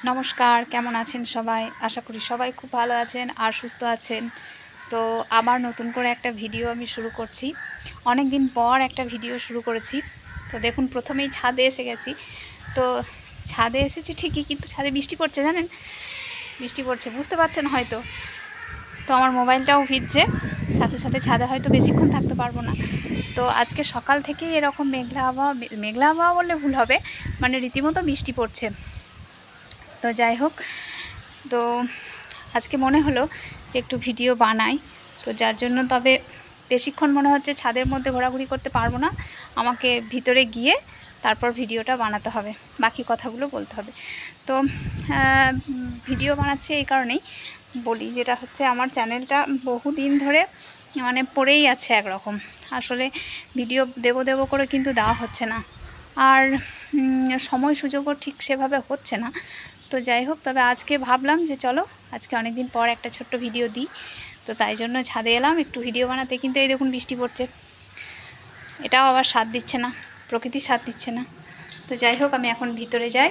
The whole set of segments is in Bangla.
নমস্কার, কেমন আছেন সবাই? আশা করি সবাই খুব ভালো আছেন আর সুস্থ আছেন। তো আবার নতুন করে একটা ভিডিও আমি শুরু করছি। অনেক দিন পর একটা ভিডিও শুরু করেছি। তো দেখুন, প্রথমেই ছাদে এসে গেছি। তো ছাদে এসেছি ঠিকই, কিন্তু ছাদে বৃষ্টি পড়ছে, জানেন? বৃষ্টি পড়ছে, বুঝতে পারছেন হয়তো। তো আমার মোবাইলটাও ভিজছে, সাথে সাথে ছাদে হয়তো বেশিক্ষণ থাকতে পারবো না। তো আজকে সকাল থেকেই এরকম মেঘলা আবহাওয়া বললে ভুল হবে, মানে রীতিমতো বৃষ্টি পড়ছে। তো যাই হোক, তো আজকে মনে হলো যে একটু ভিডিও বানাই। তো যার জন্য তবে বেশিক্ষণ মনে হচ্ছে ছাদের মধ্যে ঘোরাঘুরি করতে পারবো না, আমাকে ভিতরে গিয়ে তারপর ভিডিওটা বানাতে হবে, বাকি কথাগুলো বলতে হবে। তো ভিডিও বানাচ্ছি এই কারণেই বলি, যেটা হচ্ছে আমার চ্যানেলটা বহুদিন ধরে মানে পড়েই আছে একরকম। আসলে ভিডিও দেবো করে কিন্তু দেওয়া হচ্ছে না, আর সময় সুযোগও ঠিক সেভাবে হচ্ছে না। তো যাই হোক, তবে আজকে ভাবলাম যে চলো আজকে অনেক দিন পর একটা ছোট্ট ভিডিও দিই। তো তাই জন্য ছাদে এলাম একটু ভিডিও বানাতে, কিন্তু এই দেখুন বৃষ্টি পড়ছে, এটাও আবার সাথ দিচ্ছে না, প্রকৃতি সাথ দিচ্ছে না। তো যাই হোক, আমি এখন ভিতরে যাই।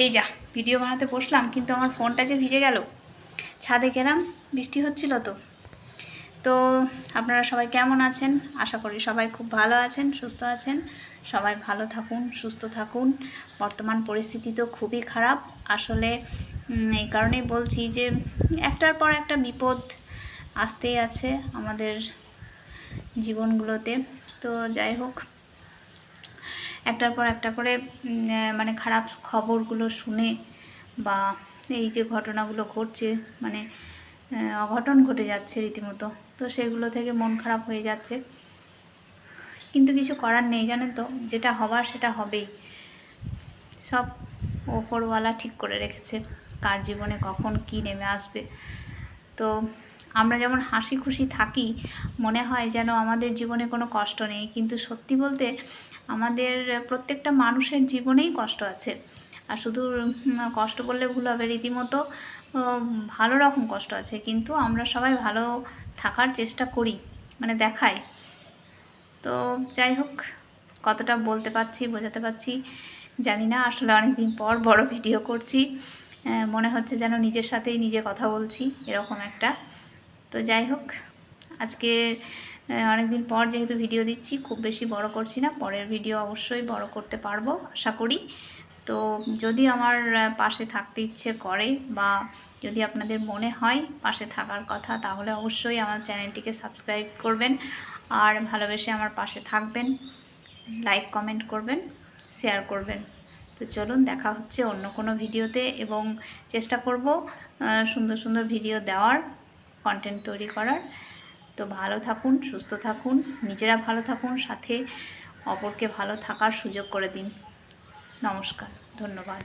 এই যা ভিডিও বানাতে বসলাম, কিন্তু আমার ফোনটা যে ভিজে গেল। ছাদে গেলাম, বৃষ্টি হচ্ছিল। তো আপনারা সবাই কেমন আছেন? আশা করি সবাই খুব ভালো আছেন, সুস্থ আছেন। সবাই ভালো থাকুন, সুস্থ থাকুন। বর্তমান পরিস্থিতি তো খুবই খারাপ। আসলে এই কারণেই বলছি যে একটার পর একটা বিপদ আসতেই আছে আমাদের জীবনগুলোতে। তো যাই হোক, একটার পর একটা করে মানে খারাপ খবরগুলো শুনে বা এই যে ঘটনাগুলো ঘটছে, মানে অঘটন ঘটে যাচ্ছে রীতিমতো, তো সেগুলো থেকে মন খারাপ হয়ে যাচ্ছে। কিন্তু কিছু করার নেই, জানেন তো, যেটা হবার সেটা হবেই। সব ওপরওয়ালা ঠিক করে রেখেছে, কার জীবনে কখন কি নেমে আসবে। তো আমরা যেমন হাসি খুশি থাকি, মনে হয় যেন আমাদের জীবনে কোনো কষ্ট নেই, কিন্তু সত্যি বলতে আমাদের প্রত্যেকটা মানুষের জীবনেই কষ্ট আছে। আর শুধু কষ্ট বললে ভুল হবে, রীতিমতো ভালো রকম কষ্ট আছে, কিন্তু আমরা সবাই ভালো থাকার চেষ্টা করি, মানে দেখাই। তো যাই হোক, কতটা বলতে পারছি, বোঝাতে পারছি জানি না। আসলে অনেকদিন পর বড় ভিডিও করছি, মনে হচ্ছে যেন নিজের সাথেই নিজে কথা বলছি, এরকম একটা। তো যাই হোক, আজকে অনেকদিন পর যেহেতু ভিডিও দিচ্ছি, খুব বেশি বড় করছি না, পরের ভিডিও অবশ্যই বড় করতে পারবো আশা করি। তো যদি আমার পাশে থাকতে ইচ্ছে করে বা যদি আপনাদের মনে হয় পাশে থাকার কথা, তাহলে অবশ্যই আমার চ্যানেলটিকে সাবস্ক্রাইব করবেন আর ভালোবেসে আমার পাশে থাকবেন, লাইক কমেন্ট করবেন, শেয়ার করবেন। তো চলুন, দেখা হচ্ছে অন্য কোনো ভিডিওতে, এবং চেষ্টা করব সুন্দর সুন্দর ভিডিও দেওয়ার, কন্টেন্ট তৈরি করার। তো ভালো থাকুন, সুস্থ থাকুন, নিজেরা ভালো থাকুন, সাথে অপরকে ভালো থাকার সুযোগ করে দিন। নমস্কার, ধন্যবাদ।